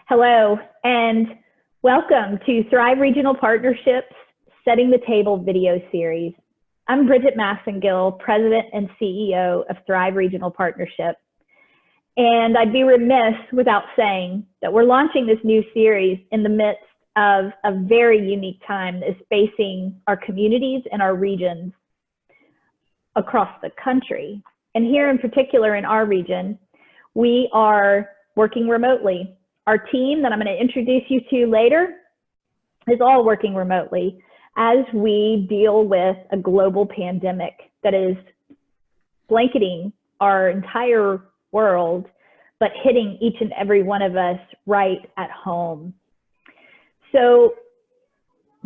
Hello, and welcome to Thrive Regional Partnerships Setting the Table video series. I'm Bridget Massengill, President and CEO of Thrive Regional Partnership. And I'd be remiss without saying that we're launching this new series in the midst of a very unique time that is facing our communities and our regions across the country. And here in particular in our region, we are working remotely. Our team that I'm going to introduce you to later is all working remotely as we deal with a global pandemic that is blanketing our entire world, but hitting each and every one of us right at home. So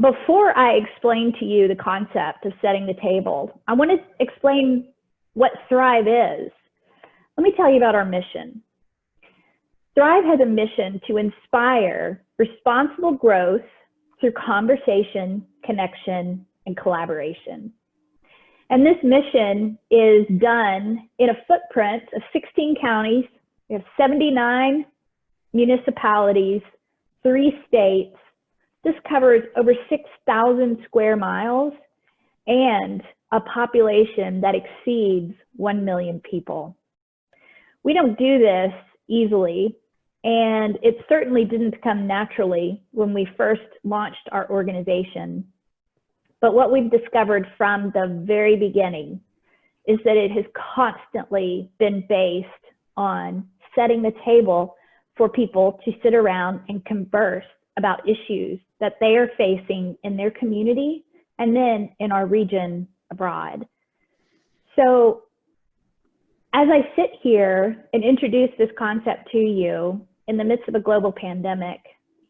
before I explain to you the concept of setting the table, I want to explain what Thrive is. Let me tell you about our mission. Thrive has a mission to inspire responsible growth through conversation, connection, and collaboration. And this mission is done in a footprint of 16 counties. We have 79 municipalities, 3 states. This covers over 6,000 square miles and a population that exceeds 1 million people. We don't do this easily, and it certainly didn't come naturally when we first launched our organization. But what we've discovered from the very beginning is that it has constantly been based on setting the table for people to sit around and converse about issues that they are facing in their community and then in our region abroad. So as I sit here and introduce this concept to you in the midst of a global pandemic,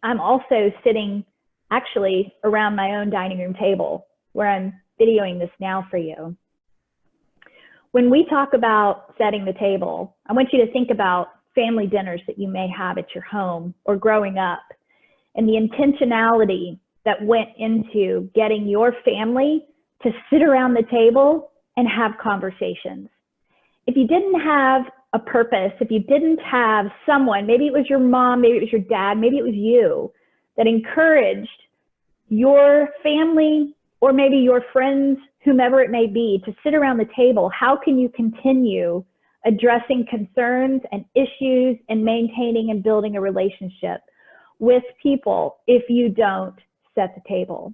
I'm also sitting actually around my own dining room table where I'm videoing this now for you. When we talk about setting the table, I want you to think about family dinners that you may have at your home or growing up, and the intentionality that went into getting your family to sit around the table and have conversations. If you didn't have a purpose, if you didn't have someone, maybe it was your mom, maybe it was your dad, maybe it was you, that encouraged your family or maybe your friends, whomever it may be, to sit around the table, how can you continue addressing concerns and issues and maintaining and building a relationship with people if you don't set the table?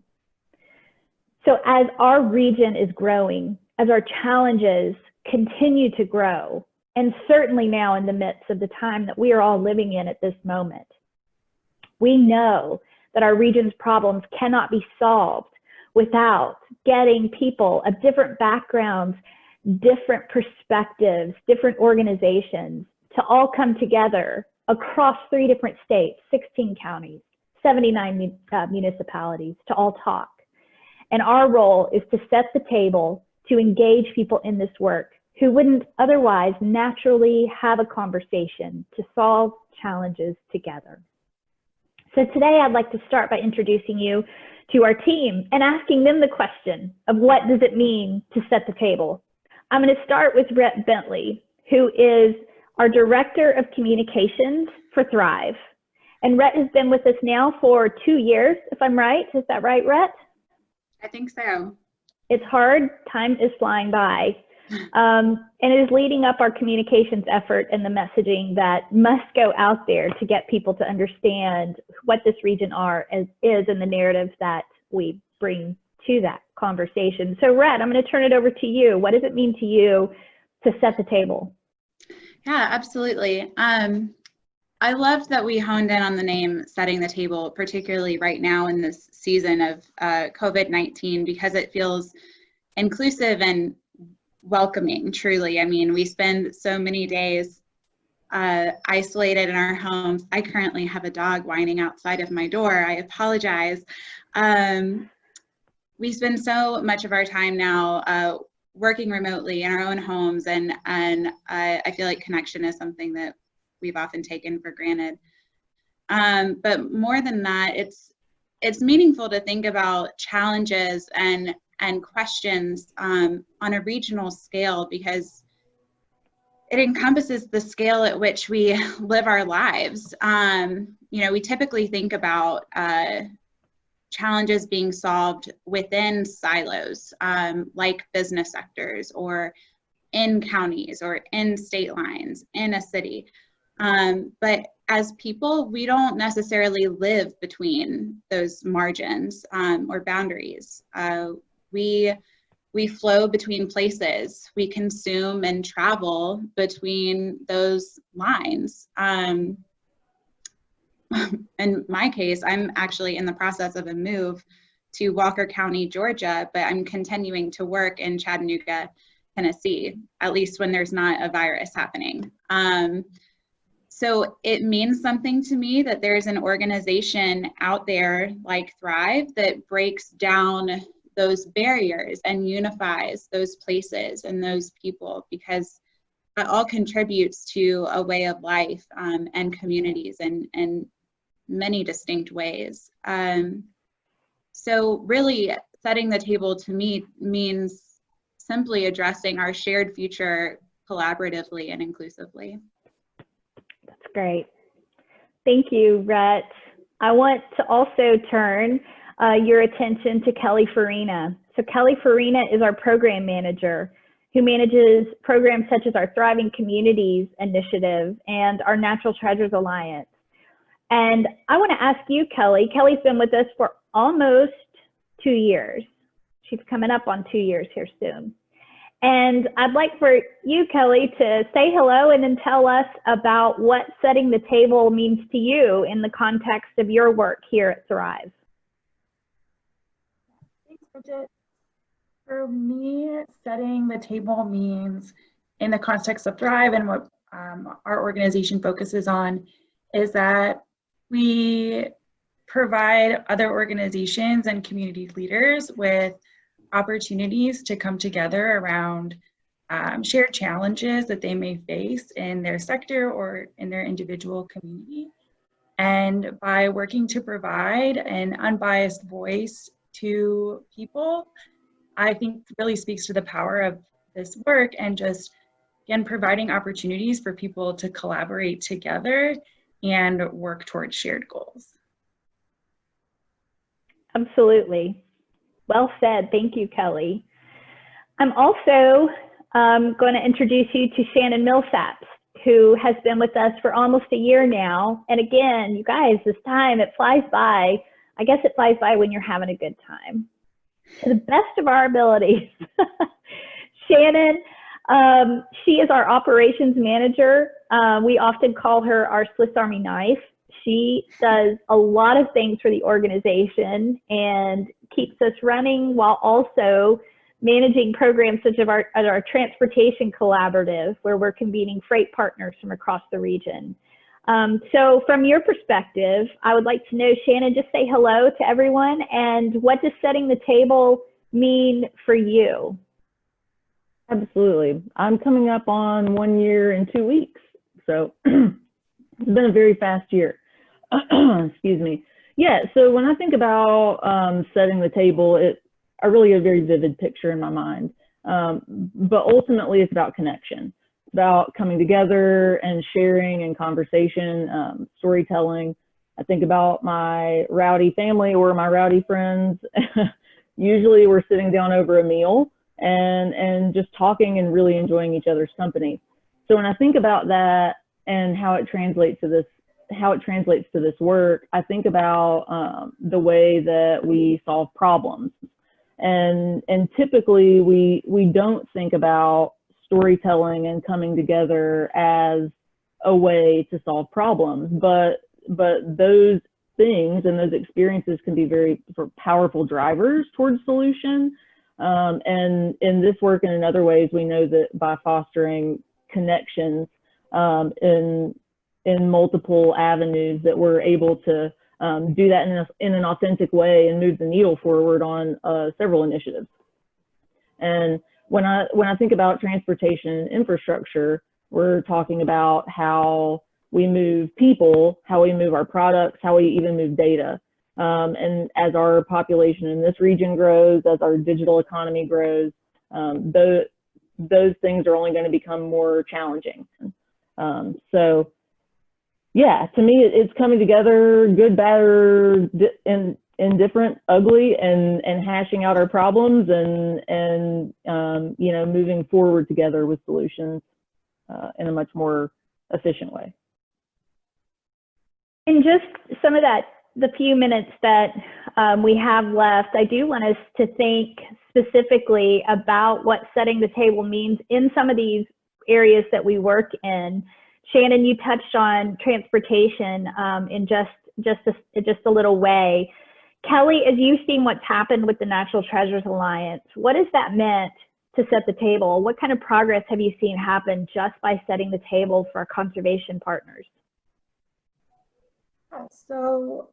So as our region is growing, as our challenges continue to grow, and certainly now in the midst of the time that we are all living in at this moment, we know that our region's problems cannot be solved without getting people of different backgrounds, different perspectives, different organizations to all come together across 3 different states, 16 counties, 79 municipalities to all talk. And our role is to set the table to engage people in this work who wouldn't otherwise naturally have a conversation to solve challenges together. So today I'd like to start by introducing you to our team and asking them the question of what does it mean to set the table. I'm going to start with Rhett Bentley, who is our Director of Communications for Thrive. And Rhett has been with us now for 2 years, if I'm right. Is that right, Rhett? I think so. It's hard. Time is flying by. And it is leading up our communications effort and the messaging that must go out there to get people to understand what this region is and the narrative that we bring to that conversation. So Rhett, I'm going to turn it over to you. What does it mean to you to set the table? Yeah, absolutely. I loved that we honed in on the name Setting the Table, particularly right now in this season of COVID-19, because it feels inclusive and welcoming, truly. I mean, we spend so many days isolated in our homes. I currently have a dog whining outside of my door. I apologize. We spend so much of our time now working remotely in our own homes, and I feel like connection is something that we've often taken for granted. But more than that, it's meaningful to think about challenges and questions on a regional scale, because it encompasses the scale at which we live our lives. You know, we typically think about challenges being solved within silos, like business sectors or in counties or in state lines, in a city. But as people, we don't necessarily live between those margins or boundaries. We flow between places. We consume and travel between those lines. In my case, I'm actually in the process of a move to Walker County, Georgia, but I'm continuing to work in Chattanooga, Tennessee, at least when there's not a virus happening. So it means something to me that there's an organization out there like Thrive that breaks down those barriers and unifies those places and those people, because that all contributes to a way of life and communities in many distinct ways. So really setting the table to me means simply addressing our shared future collaboratively and inclusively. That's great. Thank you, Rhett. I want to also turn your attention to Kelly Farina. So Kelly Farina is our program manager who manages programs such as our Thriving Communities Initiative and our Natural Treasures Alliance. And I want to ask you, Kelly. Kelly's been with us for almost 2 years. She's coming up on 2 years here soon. And I'd like for you, Kelly, to say hello and then tell us about what setting the table means to you in the context of your work here at Thrive. Thanks, Bridget. For me, setting the table means, in the context of Thrive and what our organization focuses on, is that we provide other organizations and community leaders with opportunities to come together around shared challenges that they may face in their sector or in their individual community. And by working to provide an unbiased voice to people, I think really speaks to the power of this work, and just, again, providing opportunities for people to collaborate together and work towards shared goals. Absolutely. Well said. Thank you, Kelly. I'm also going to introduce you to Shannon Millsaps, who has been with us for almost a year now. And again, you guys, this time, it flies by. I guess it flies by when you're having a good time. To the best of our abilities. Shannon, she is our operations manager. We often call her our Swiss Army knife. She does a lot of things for the organization and keeps us running while also managing programs such as our transportation collaborative, where we're convening freight partners from across the region. So from your perspective, I would like to know, Shannon, just say hello to everyone, and what does setting the table mean for you? Absolutely. I'm coming up on 1 year and 2 weeks. So it's been a very fast year. Excuse me. Yeah, so when I think about setting the table, I really have a very vivid picture in my mind. But ultimately, it's about connection. It's about coming together and sharing and conversation, storytelling. I think about my rowdy family or my rowdy friends. Usually we're sitting down over a meal and just talking and really enjoying each other's company. So when I think about that and how it translates to this work, I think about the way that we solve problems. And typically we don't think about storytelling and coming together as a way to solve problems, but those things and those experiences can be very powerful drivers towards solution. And in this work and in other ways, we know that by fostering connections in multiple avenues, that we're able to do that in an authentic way and move the needle forward on several initiatives. And when I think about transportation and infrastructure, we're talking about how we move people, how we move our products, how we even move data. And as our population in this region grows, as our digital economy grows, those things are only going to become more challenging. So yeah, to me, it's coming together, good, bad, or indifferent, ugly, and hashing out our problems and you know, moving forward together with solutions in a much more efficient way. In just some of the few minutes that we have left, I do want us to think specifically about what setting the table means in some of these areas that we work in. Shannon, you touched on transportation in just a little way. Kelly, as you've seen what's happened with the Natural Treasures Alliance, what has that meant to set the table? What kind of progress have you seen happen just by setting the table for our conservation partners? So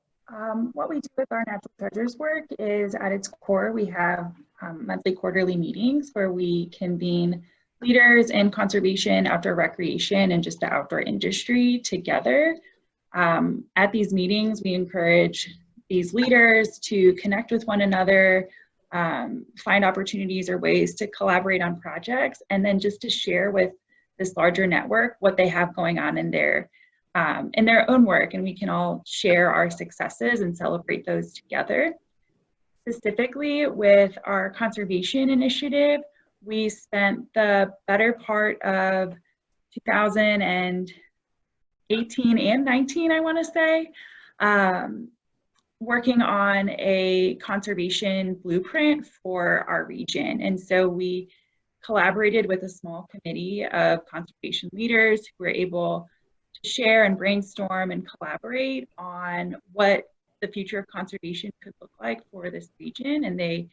what we do with our Natural Treasures work is, at its core, we have monthly, quarterly meetings where we convene leaders in conservation, outdoor recreation, and just the outdoor industry together. At these meetings, we encourage these leaders to connect with one another, find opportunities or ways to collaborate on projects, and then just to share with this larger network what they have going on in their own work, and we can all share our successes and celebrate those together. Specifically with our conservation initiative, we spent the better part of 2018 and 19, I want to say, working on a conservation blueprint for our region. And so we collaborated with a small committee of conservation leaders who were able to share and brainstorm and collaborate on what the future of conservation could look like for this region. And they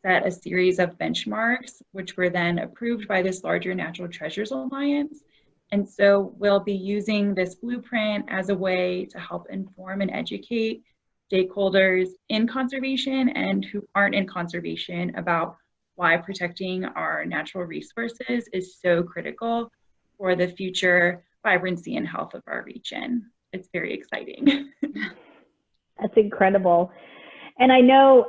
set a series of benchmarks, which were then approved by this larger Natural Treasures Alliance. And so we'll be using this blueprint as a way to help inform and educate stakeholders in conservation and who aren't in conservation about why protecting our natural resources is so critical for the future vibrancy and health of our region. It's very exciting. That's incredible. And I know,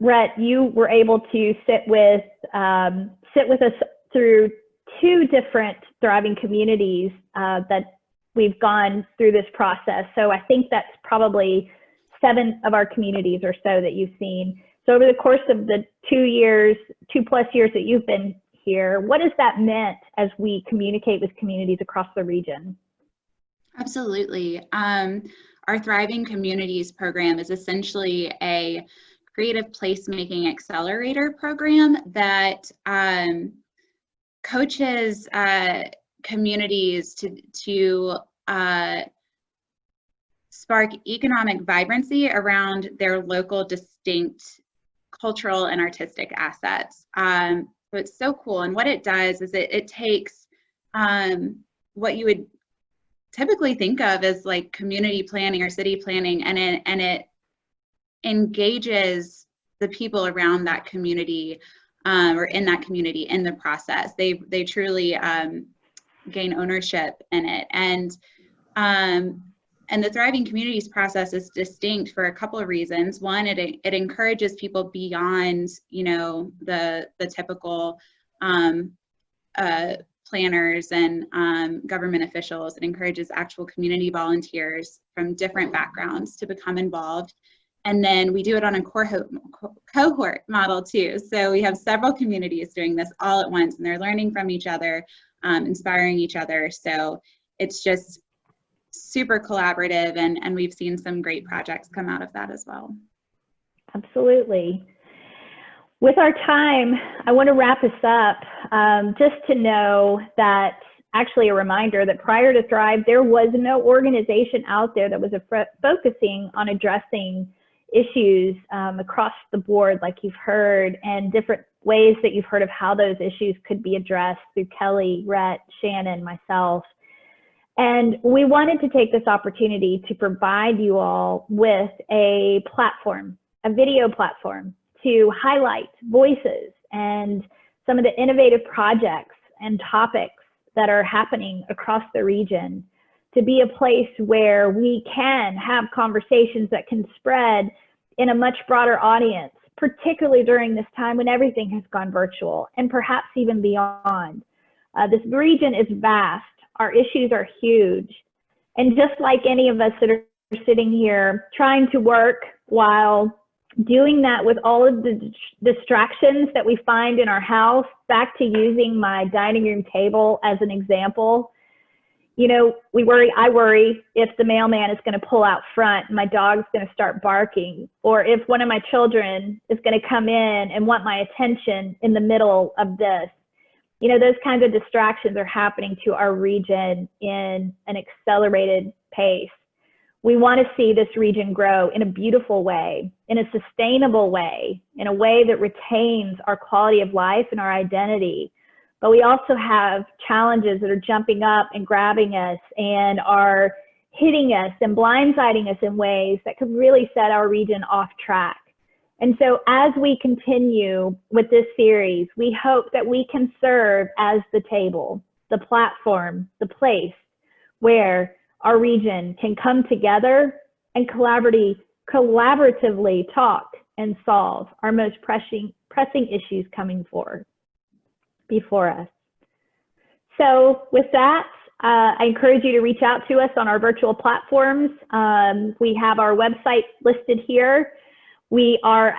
Rhett, you were able to sit with us through 2 different thriving communities that we've gone through this process. So I think that's probably 7 of our communities or so that you've seen. So over the course of the 2+ years that you've been here, what has that meant as we communicate with communities across the region? Absolutely. Our Thriving Communities program is essentially a creative placemaking accelerator program that coaches communities to spark economic vibrancy around their local distinct cultural and artistic assets. So it's so cool. And what it does is it takes what you would typically think of as like community planning or city planning, and it engages the people around that community or in that community in the process. They truly gain ownership in it. And the Thriving Communities process is distinct for a couple of reasons. One, it encourages people beyond, you know, the typical planners and government officials. It encourages actual community volunteers from different backgrounds to become involved. And then we do it on a cohort model too. So we have several communities doing this all at once, and they're learning from each other, inspiring each other. So it's just super collaborative, and we've seen some great projects come out of that as well. Absolutely. With our time, I want to wrap this up just to know that, actually a reminder that prior to Thrive, there was no organization out there that was focusing on addressing issues across the board, like you've heard, and different ways that you've heard of how those issues could be addressed through Kelly, Rhett, Shannon, myself. And we wanted to take this opportunity to provide you all with a platform, a video platform, to highlight voices and some of the innovative projects and topics that are happening across the region, to be a place where we can have conversations that can spread in a much broader audience particularly during this time when everything has gone virtual and perhaps even beyond. This region is vast. Our issues are huge. And just like any of us that are sitting here trying to work while doing that with all of the distractions that we find in our house, back to using my dining room table as an example, you know, I worry if the mailman is going to pull out front and my dog's going to start barking, or if one of my children is going to come in and want my attention in the middle of this. You know, those kinds of distractions are happening to our region in an accelerated pace. We want to see this region grow in a beautiful way, in a sustainable way, in a way that retains our quality of life and our identity. But we also have challenges that are jumping up and grabbing us and are hitting us and blindsiding us in ways that could really set our region off track. And so as we continue with this series, we hope that we can serve as the table, the platform, the place where our region can come together and collaboratively talk and solve our most pressing issues coming forward before us. So with that, I encourage you to reach out to us on our virtual platforms. We have our website listed here. We are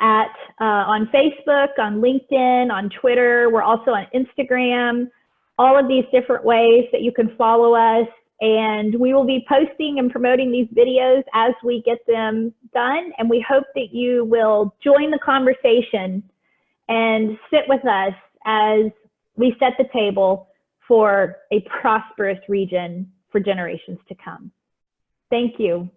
on Facebook, on LinkedIn, on Twitter. We're also on Instagram, all of these different ways that you can follow us. And we will be posting and promoting these videos as we get them done. And we hope that you will join the conversation and sit with us as we set the table for a prosperous region for generations to come. Thank you.